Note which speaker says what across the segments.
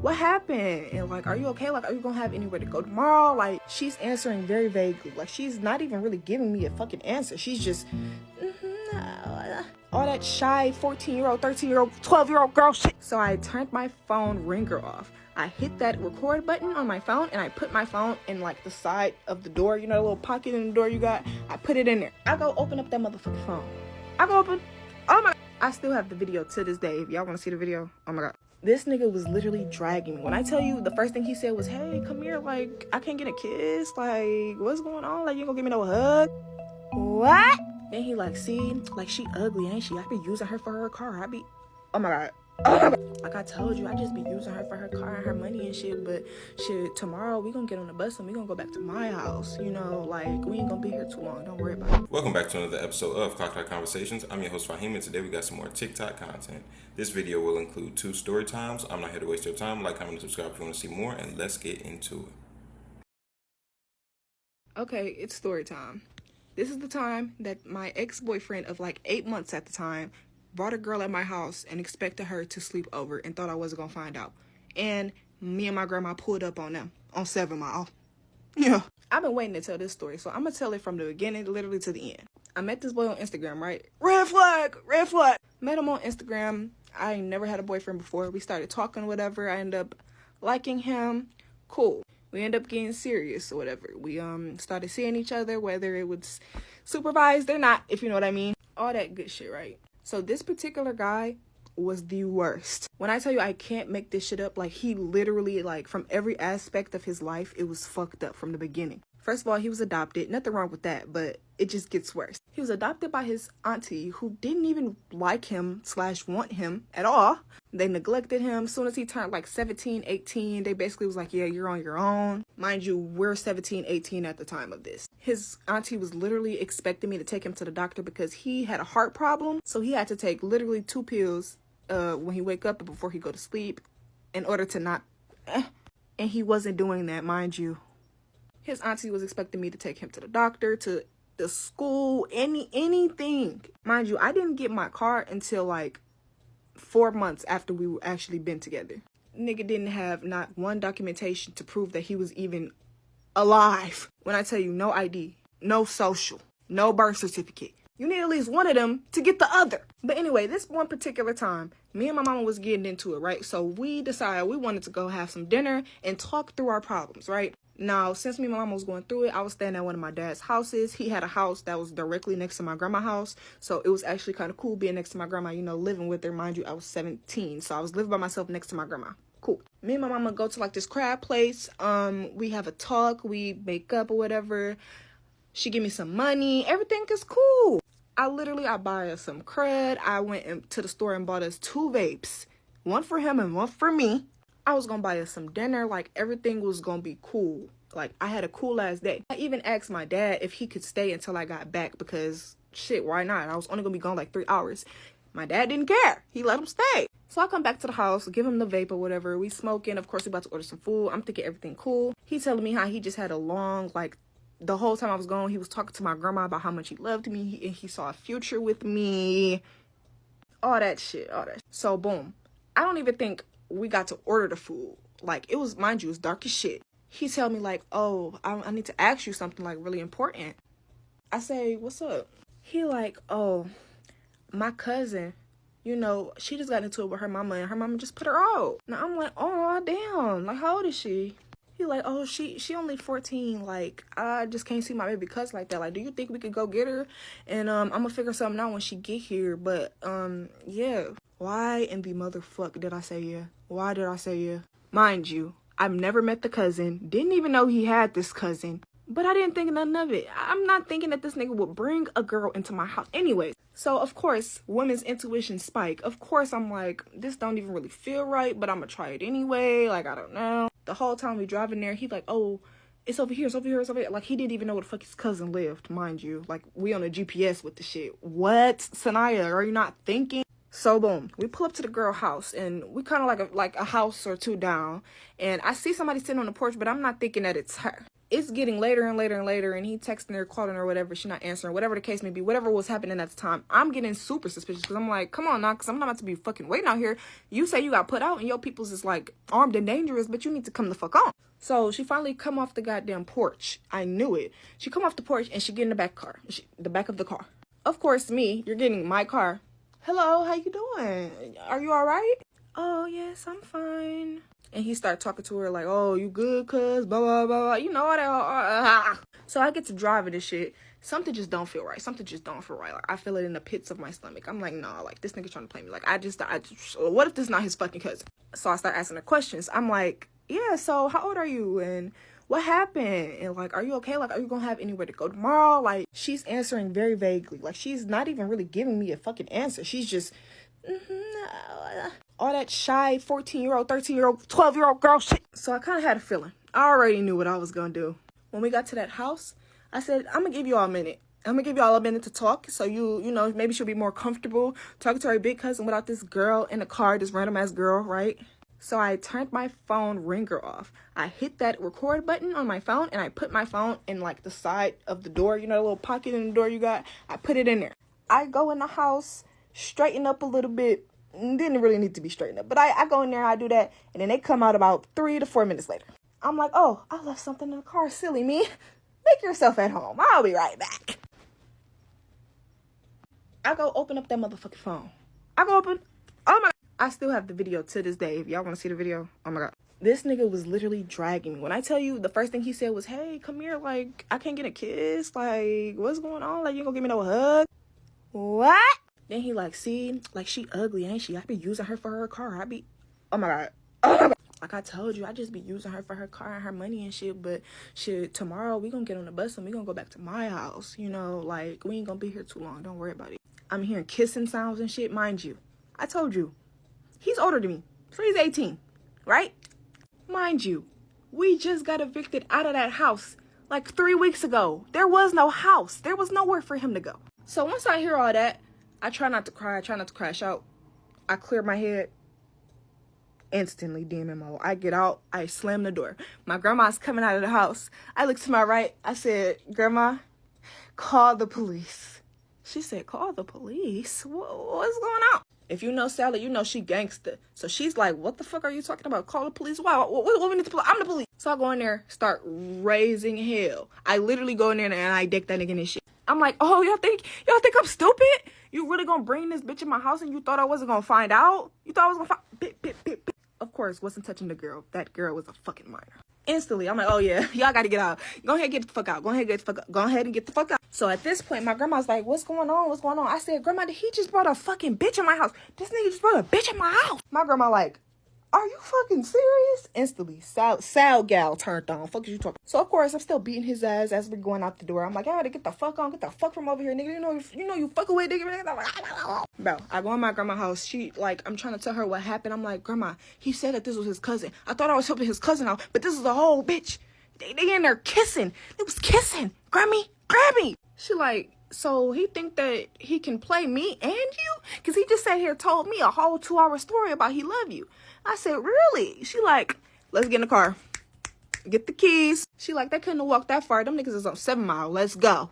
Speaker 1: what happened? And like, are you okay? Like, are you gonna have anywhere to go tomorrow? Like, she's answering very vaguely. Like, she's not even really giving me a fucking answer. She's just all that shy 14-year-old, 13-year-old, 12-year-old girl shit. So I turned my phone ringer off. I hit that record button on my phone and I put my phone in like the side of the door, you know, the little pocket in the door you got. I put it in there. I go open up that motherfucking phone. I go open. Oh my God. I still have the video to this day. If y'all want to see the video, oh my God. This nigga was literally dragging me. When I tell you, the first thing he said was, hey, come here. Like, I can't get a kiss. Like, what's going on? Like, you ain't gonna give me no hug? What? Then he like, see, like, she ugly, ain't she? I be using her for her car. Oh my God. Oh my God. Like I told you, I just be using her for her car and her money and shit. But shit, tomorrow we gonna get on the bus and we gonna go back to my house. You know, like, we ain't gonna be here too long. Don't worry about it.
Speaker 2: Welcome back to another episode of Clock Conversations. I'm your host Fahim, and today we got some more TikTok content. This video will include 2 story times. I'm not here to waste your time. Like, comment, and subscribe if you want to see more, and let's get into it.
Speaker 1: Okay, it's story time. This is the time that my ex-boyfriend of like 8 months at the time brought a girl at my house and expected her to sleep over and thought I wasn't gonna find out. And me and my grandma pulled up on them on 7 Mile. Yeah. I've been waiting to tell this story, so I'm gonna tell it from the beginning literally to the end. I met this boy on Instagram, right? Red flag! Red flag! Met him on Instagram. I ain't never had a boyfriend before. We started talking, whatever. I ended up liking him. Cool. We ended up getting serious or whatever. We started seeing each other, whether it was supervised or not, if you know what I mean. All that good shit, right? So this particular guy was the worst. When I tell you I can't make this shit up, like, he literally, like, from every aspect of his life, it was fucked up from the beginning. First of all, he was adopted. Nothing wrong with that, but it just gets worse. He was adopted by his auntie, who didn't even like him / want him at all. They neglected him. As soon as he turned like 17, 18, they basically was like, yeah, you're on your own. Mind you, we're 17, 18 at the time of this. His auntie was literally expecting me to take him to the doctor because he had a heart problem. So he had to take literally 2 pills when he wake up and before he go to sleep in order to not... And he wasn't doing that, mind you. His auntie was expecting me to take him to the doctor, to the school, anything. Mind you, I didn't get my car until like 4 months after we were actually been together. Nigga didn't have not one documentation to prove that he was even alive. When I tell you, no ID, no social, no birth certificate. You need at least one of them to get the other. But anyway, this one particular time, me and my mama was getting into it, right? So we decided we wanted to go have some dinner and talk through our problems, right? Now, since me and my mama was going through it, I was staying at one of my dad's houses. He had a house that was directly next to my grandma's house. So it was actually kind of cool being next to my grandma, you know, living with her. Mind you, I was 17. So I was living by myself next to my grandma. Cool. Me and my mama go to like this crab place. We have a talk. We make up or whatever. She give me some money. Everything is cool. I buy us some crud. I went to the store and bought us 2 vapes. One for him and one for me. I was gonna buy us some dinner. Like, everything was gonna be cool. Like, I had a cool ass day. I even asked my dad if he could stay until I got back because, shit, why not? I was only gonna be gone like 3 hours. My dad didn't care. He let him stay. So I come back to the house, give him the vape or whatever. We smoking. Of course, we about to order some food. I'm thinking everything cool. He telling me how he just had a long, like, the whole time I was gone, he was talking to my grandma about how much he loved me. He saw a future with me. All that shit. So, boom. I don't even think we got to order the food. Like, it was, mind you, it was dark as shit. He tell me like, oh, I need to ask you something like really important. I say, what's up? He like, oh, my cousin, you know, she just got into it with her mama and her mama just put her out. Now I'm like, oh, damn. Like, how old is she? He like, oh, she only 14. Like, I just can't see my baby cousin like that. Like, do you think we could go get her? And I'm gonna figure something out when she get here. But yeah. Why in the motherfuck did I say yeah? Why did I say yeah? Mind you, I've never met the cousin. Didn't even know he had this cousin. But I didn't think nothing of it. I'm not thinking that this nigga would bring a girl into my house. Anyways, so of course, women's intuition spike. Of course, I'm like, this don't even really feel right, but I'm gonna try it anyway. Like, I don't know. The whole time we driving there, he like, oh, it's over here, it's over here, it's over here. Like, he didn't even know where the fuck his cousin lived, mind you. Like, we on a GPS with the shit. What? Sanaya, are you not thinking? So boom, we pull up to the girl house and we kind of like a house or 2 down, and I see somebody sitting on the porch, but I'm not thinking that it's her. it's getting later and later and later, and he texting her, calling her, whatever. She not answering, whatever the case may be, whatever was happening at the time. I'm getting super suspicious because I'm like, come on now, because I'm not about to be fucking waiting out here. You say you got put out and your people's is like armed and dangerous, but you need to come the fuck on. So she finally come off the goddamn porch. I knew it. She come off the porch and she get in the back car, the back of the car. Of course, me, you're getting my car. Hello, how you doing? Are you all right? Oh, yes, I'm fine. And he started talking to her like, oh, you good, cuz, blah, blah, blah, blah. You know what? So I get to driving this shit. Something just don't feel right. Something just don't feel right. Like, I feel it in the pits of my stomach. I'm like, nah, like, this nigga trying to play me. Like, I just what if this is not his fucking cousin? So I start asking her questions. I'm like, yeah, so how old are you? And what happened? And like, are you okay? Like, are you gonna have anywhere to go tomorrow? Like, she's answering very vaguely. Like, she's not even really giving me a fucking answer. She's just, all that shy 14-year-old, 13-year-old, 12-year-old girl shit. So I kind of had a feeling. I already knew what I was going to do. When we got to that house, I said, I'm going to give you all a minute. I'm going to give you all a minute to talk. So you know, maybe she'll be more comfortable talking to her big cousin without this girl in the car, this random ass girl, right? So I turned my phone ringer off. I hit that record button on my phone and I put my phone in like the side of the door. You know, the little pocket in the door you got? I put it in there. I go in the house, straighten up a little bit. Didn't really need to be straightened up, but I go in there, I do that, and then they come out about 3 to 4 minutes later. I'm like, oh, I left something in the car. Silly me. Make yourself at home. I'll be right back. I go open up that motherfucking phone. Oh my God. I still have the video to this day. If y'all want to see the video, oh my God. This nigga was literally dragging me. When I tell you, the first thing he said was, hey, come here, like, I can't get a kiss. Like, what's going on? Like, you ain't gonna give me no hug? What? Then he like, see, like, she ugly, ain't she? I be using her for her car. Oh my God. Oh my God. Like I told you, I just be using her for her car and her money and shit. But shit, tomorrow we gonna get on the bus and we gonna go back to my house. You know, like, we ain't gonna be here too long. Don't worry about it. I'm hearing kissing sounds and shit. Mind you, I told you, he's older than me. So he's 18, right? Mind you, we just got evicted out of that house like 3 weeks ago. There was no house. There was nowhere for him to go. So once I hear all that, I try not to cry. I try not to crash out. I clear my head. Instantly, demon mode. I get out. I slam the door. My grandma's coming out of the house. I look to my right. I said, Grandma, call the police. She said, call the police? What's going on? If you know Sally, you know she gangster. So she's like, what the fuck are you talking about? Call the police? Why? What we need to? I'm the police. So I go in there, start raising hell. I literally go in there and I deck that nigga in his shit. I'm like, oh, y'all think I'm stupid? You really gonna bring this bitch in my house and you thought I wasn't gonna find out? You thought I was gonna find... Bit. Of course, wasn't touching the girl. That girl was a fucking minor. Instantly, I'm like, oh yeah, y'all gotta get out. Go ahead and get the fuck out. Go ahead and get the fuck out. So at this point, my grandma's like, what's going on? I said, Grandma, he just brought a fucking bitch in my house. This nigga just brought a bitch in my house. My grandma like, are you fucking serious? Instantly, Sal gal turned on. Fuck is you talking? So of course, I'm still beating his ass as we're going out the door. I'm like, I gotta get the fuck on, get the fuck from over here, nigga. You know you fucking with nigga. Bro, I go in my grandma's house. She like, I'm trying to tell her what happened. I'm like, Grandma, he said that this was his cousin. I thought I was helping his cousin out, but this is a whole bitch. They in there kissing. They was kissing. Grab me. She like, so he think that he can play me and you? Because he just sat here told me a whole 2-hour story about he love you. I said, really? She like, let's get in the car. Get the keys. She like, they couldn't have walked that far. Them niggas is on 7 Mile. Let's go.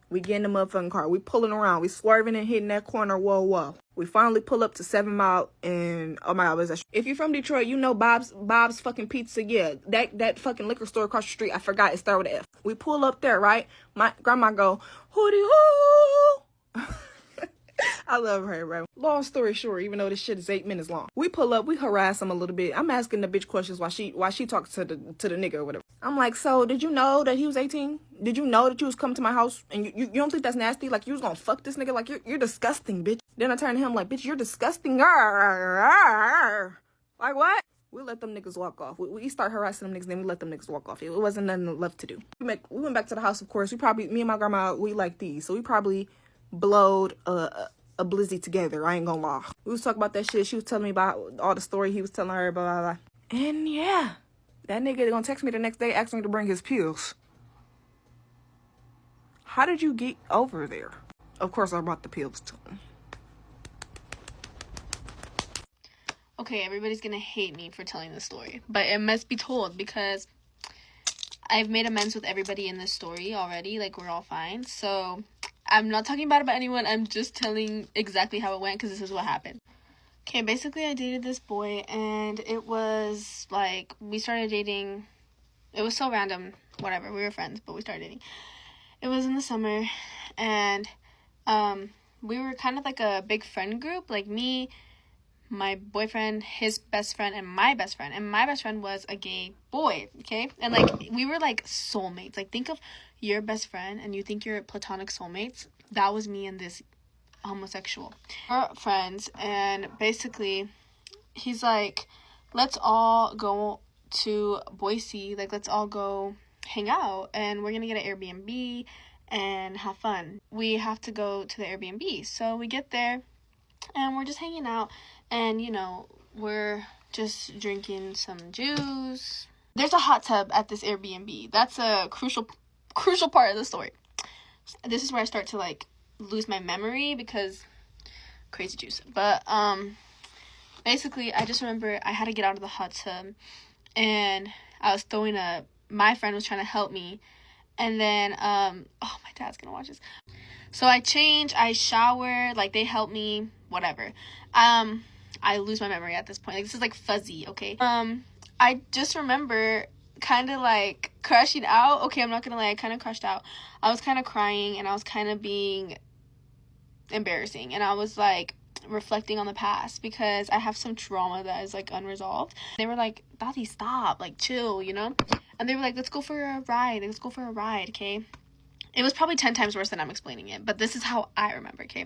Speaker 1: We get in the motherfucking car. We pulling around. We swerving and hitting that corner. Whoa. We finally pull up to 7 Mile and, oh my God, what is that? If you're from Detroit, you know Bob's fucking Pizza. Yeah, that fucking liquor store across the street. I forgot it started with an F. We pull up there, right? My grandma go, hootie hoo. I love her, bro. Long story short, even though this shit is 8 minutes long. We pull up, we harass him a little bit. I'm asking the bitch questions while she talks to the nigga or whatever. I'm like, so did you know that he was 18? Did you know that you was coming to my house? And you don't think that's nasty? Like, you was gonna fuck this nigga? Like, you're disgusting, bitch. Then I turn to him like, bitch, you're disgusting. Like, what? We let them niggas walk off. We start harassing them niggas, then we let them niggas walk off. It wasn't nothing left to do. We went back to the house, of course. Me and my grandma, we like these. So we probably blowed a blizzy together. I ain't gonna lie. We was talking about that shit. She was telling me about all the story he was telling her, blah, blah, blah. And yeah, that nigga gonna text me the next day asking me to bring his pills. How did you get over there? Of course, I brought the pills to him.
Speaker 3: Okay, everybody's gonna hate me for telling this story, but it must be told because I've made amends with everybody in this story already. Like, we're all fine. So I'm not talking bad about anyone. I'm just telling exactly how it went because this is what happened. Okay, basically I dated this boy, and it was like, we started dating. It was so random. Whatever, we were friends, but we started dating. It was in the summer, and we were kind of like a big friend group, like me, my boyfriend, his best friend, and my best friend. And my best friend was a gay boy, okay? And, like, we were, like, soulmates. Like, think of your best friend, and you think you're platonic soulmates. That was me and this homosexual. We're friends, and basically, he's like, let's all go to Boise. Like, let's all go hang out, and we're gonna get an Airbnb and have fun. We have to go to the Airbnb. So we get there, and we're just hanging out, and, you know, we're just drinking some juice. There's a hot tub at this Airbnb. That's a crucial part of the story. This is where I start to, like, lose my memory because crazy juice. But, basically, I just remember I had to get out of the hot tub, and I was throwing up. My friend was trying to help me, and then, oh, my dad's gonna watch this. So I change, I shower, like, they help me, whatever. I lose my memory at this point. Like, this is, like, fuzzy, okay? I just remember kind of, like, crashing out. Okay, I'm not gonna lie, I kind of crashed out. I was kind of crying, and I was kind of being embarrassing, and I was, like, reflecting on the past because I have some trauma that is, like, unresolved. They were like, Dottie, stop, like, chill, you know? And they were like, let's go for a ride, okay? It was probably 10 times worse than I'm explaining it, but this is how I remember, okay?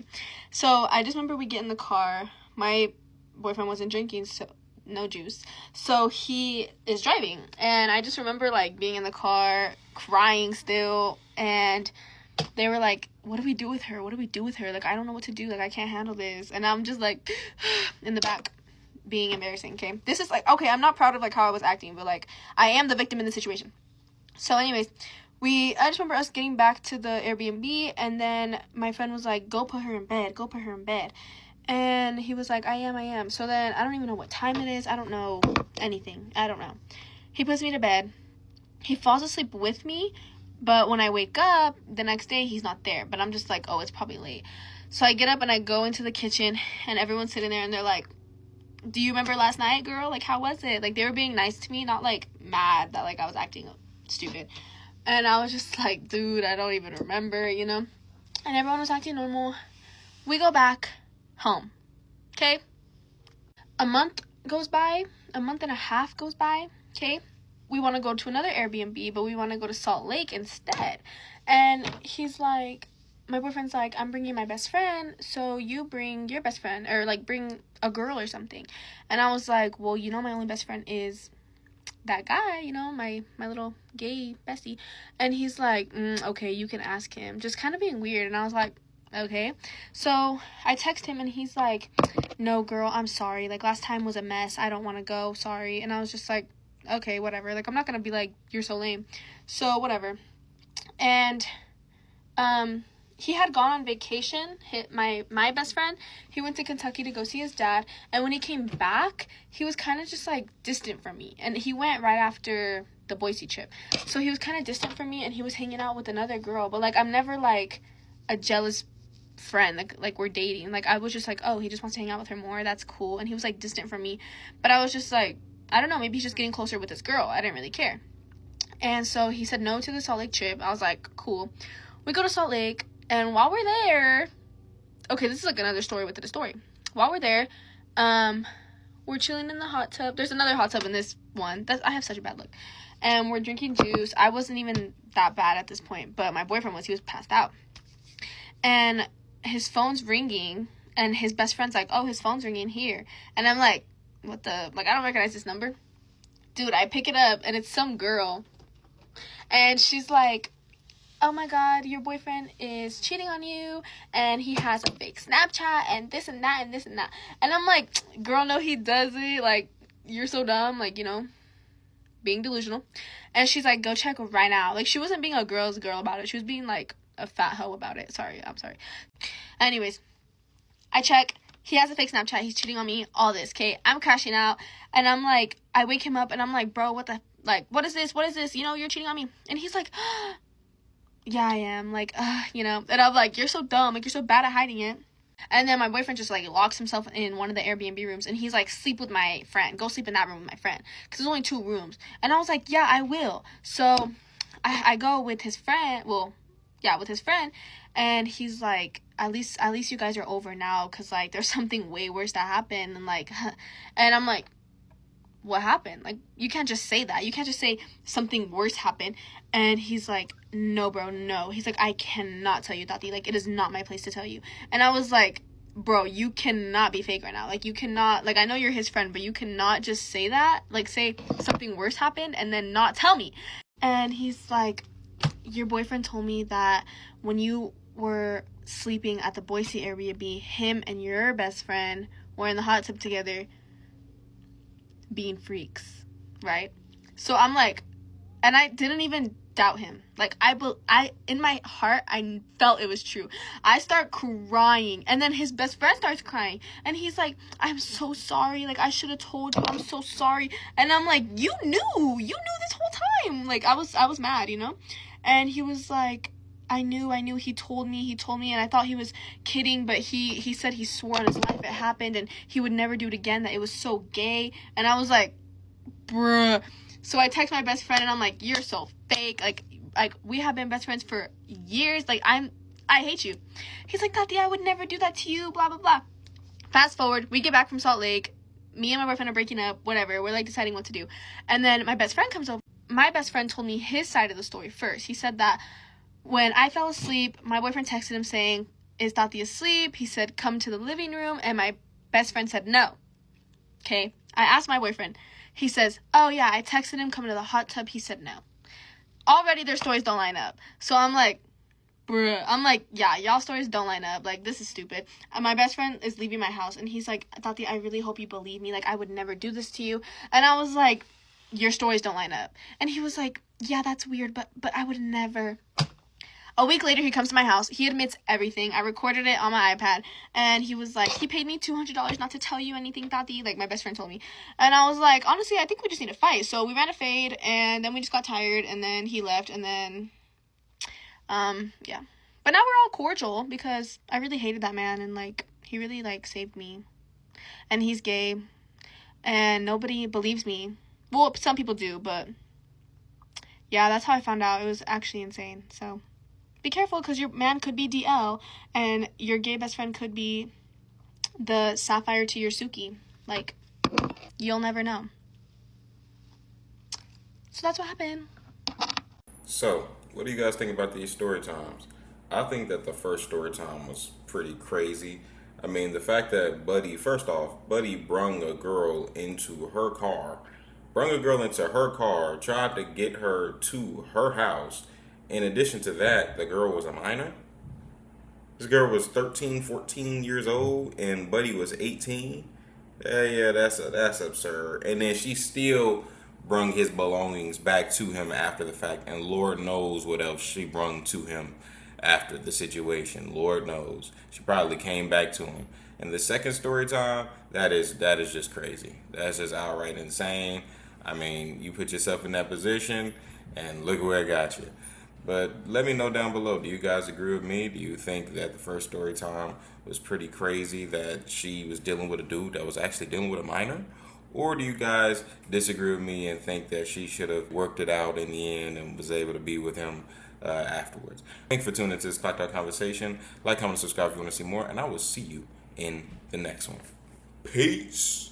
Speaker 3: So I just remember we get in the car. My boyfriend wasn't drinking, so no juice. So he is driving, and I just remember, like, being in the car, crying still, and they were like, what do we do with her? Like, I don't know what to do. Like, I can't handle this. And I'm just, like, in the back, being embarrassing, okay? This is, like, okay, I'm not proud of, like, how I was acting, but, like, I am the victim in the situation. So, anyways, I just remember us getting back to the Airbnb, and then my friend was like, go put her in bed. And he was like, I am. So then, I don't even know what time it is. I don't know anything. I don't know. He puts me to bed. He falls asleep with me, but when I wake up the next day, he's not there. But I'm just like, oh, it's probably late. So I get up and I go into the kitchen, and everyone's sitting there, and they're like, do you remember last night, girl? Like, how was it? Like, they were being nice to me, not, like, mad that, like, I was acting stupid. And I was just like, dude, I don't even remember, you know? And everyone was acting normal. We go back home, okay? A month and a half goes by, okay? We want to go to another Airbnb, but we want to go to Salt Lake instead. And he's like, my boyfriend's like, I'm bringing my best friend, so you bring your best friend, or, like, bring a girl or something. And I was like, well, you know, my only best friend is that guy, you know, my little gay bestie. And he's like, okay, you can ask him. Just kind of being weird. And I was like, okay. So I text him, and he's like, no, girl, I'm sorry. Like, last time was a mess. I don't want to go. Sorry. And I was just like, okay, whatever. Like, I'm not going to be like, you're so lame. So, whatever. And, he had gone on vacation, my best friend. He went to Kentucky to go see his dad. And when he came back, he was kind of just, like, distant from me. And he went right after the Boise trip. So he was kind of distant from me, and he was hanging out with another girl. But, like, I'm never, like, a jealous friend. Like we're dating. Like, I was just like, oh, he just wants to hang out with her more. That's cool. And he was, like, distant from me. But I was just like, I don't know. Maybe he's just getting closer with this girl. I didn't really care. And so he said no to the Salt Lake trip. I was like, cool. We go to Salt Lake. And while we're there, okay, this is, like, another story within a story. While we're there, we're chilling in the hot tub. There's another hot tub in this one. I have such a bad look. And we're drinking juice. I wasn't even that bad at this point, but my boyfriend was. He was passed out. And his phone's ringing, and his best friend's like, oh, his phone's ringing here. And I'm like, what the? Like, I don't recognize this number. Dude, I pick it up, and it's some girl. And she's like, oh my god, your boyfriend is cheating on you, and he has a fake Snapchat, and this and that, and this and that. And I'm like, girl, no, he doesn't. Like, you're so dumb. Like, you know, being delusional. And she's like, go check right now. Like, she wasn't being a girl about it. She was being, like, a fat hoe about it. I'm sorry. Anyways, I check. He has a fake Snapchat. He's cheating on me. All this, okay? I'm crashing out. And I'm like, I wake him up, and I'm like, bro, what the like, what is this? What is this? You know, you're cheating on me. And he's like, yeah, I am. Like, you know. And I'm like, you're so dumb. Like, you're so bad at hiding it. And then my boyfriend just, like, locks himself in one of the Airbnb rooms. And he's like, sleep with my friend. Go sleep in that room with my friend. Because there's only 2 rooms. And I was like, yeah, I will. So I go with his friend. Well, yeah, with his friend. And he's like, at least you guys are over now. Because, like, there's something way worse that happened. And, like, and I'm like, what happened? Like, you can't just say that. You can't just say something worse happened. And he's like, no, bro, no. He's like, I cannot tell you, Tati. Like, it is not my place to tell you. And I was like, bro, you cannot be fake right now. Like, you cannot, like, I know you're his friend, but you cannot just say that. Like, say something worse happened and then not tell me. And he's like, your boyfriend told me that when you were sleeping at the Boise Airbnb, him and your best friend were in the hot tub together being freaks, right? So I'm like, and I didn't even doubt him. Like, I in my heart, I felt it was true. I start crying, and then his best friend starts crying, and he's like, I'm so sorry. Like, I should have told you. I'm so sorry. And I'm like, you knew this whole time. Like, I was mad, you know? And he was like, I knew. He told me, and I thought he was kidding, but he said he swore on his life it happened, and he would never do it again, that it was so gay. And I was like, bruh. So I text my best friend, and I'm like, you're so fake. Like we have been best friends for years. Like, I hate you. He's like, Tati, I would never do that to you, blah, blah, blah. Fast forward, we get back from Salt Lake. Me and my boyfriend are breaking up, whatever. We're, like, deciding what to do. And then my best friend comes over. My best friend told me his side of the story first. He said that when I fell asleep, my boyfriend texted him saying, is Tati asleep? He said, come to the living room. And my best friend said, no. Okay? I asked my boyfriend. He says, oh, yeah, I texted him coming to the hot tub. He said no. Already their stories don't line up. So I'm like, bruh. I'm like, yeah, y'all stories don't line up. Like, this is stupid. And my best friend is leaving my house. And he's like, Tati, I really hope you believe me. Like, I would never do this to you. And I was like, your stories don't line up. And he was like, yeah, that's weird, but I would never. A week later, he comes to my house. He admits everything. I recorded it on my iPad. And he was like, he paid me $200 not to tell you anything, Tati. Like, my best friend told me. And I was like, honestly, I think we just need to fight. So we ran a fade. And then we just got tired. And then he left. And then, yeah. But now we're all cordial because I really hated that man. And, like, he really, like, saved me. And he's gay. And nobody believes me. Well, some people do. But, yeah, that's how I found out. It was actually insane. So be careful, because your man could be DL, and your gay best friend could be the sapphire to your Suki. Like, you'll never know. So that's what happened.
Speaker 2: So, what do you guys think about these story times? I think that the first story time was pretty crazy. I mean, the fact that Buddy brung a girl into her car, tried to get her to her house. In addition to that, the girl was a minor. This girl was 13, 14 years old, and Buddy was 18. Yeah, that's absurd. And then she still brung his belongings back to him after the fact, and Lord knows what else she brung to him after the situation. Lord knows. She probably came back to him. And the second story time, that is just crazy. That's just outright insane. I mean, you put yourself in that position, and look where it got you. But let me know down below, do you guys agree with me? Do you think that the first story time was pretty crazy, that she was dealing with a dude that was actually dealing with a minor? Or do you guys disagree with me and think that she should have worked it out in the end and was able to be with him afterwards? Thanks for tuning into this Clocked Out Conversation. Like, comment, subscribe if you want to see more, and I will see you in the next one. Peace.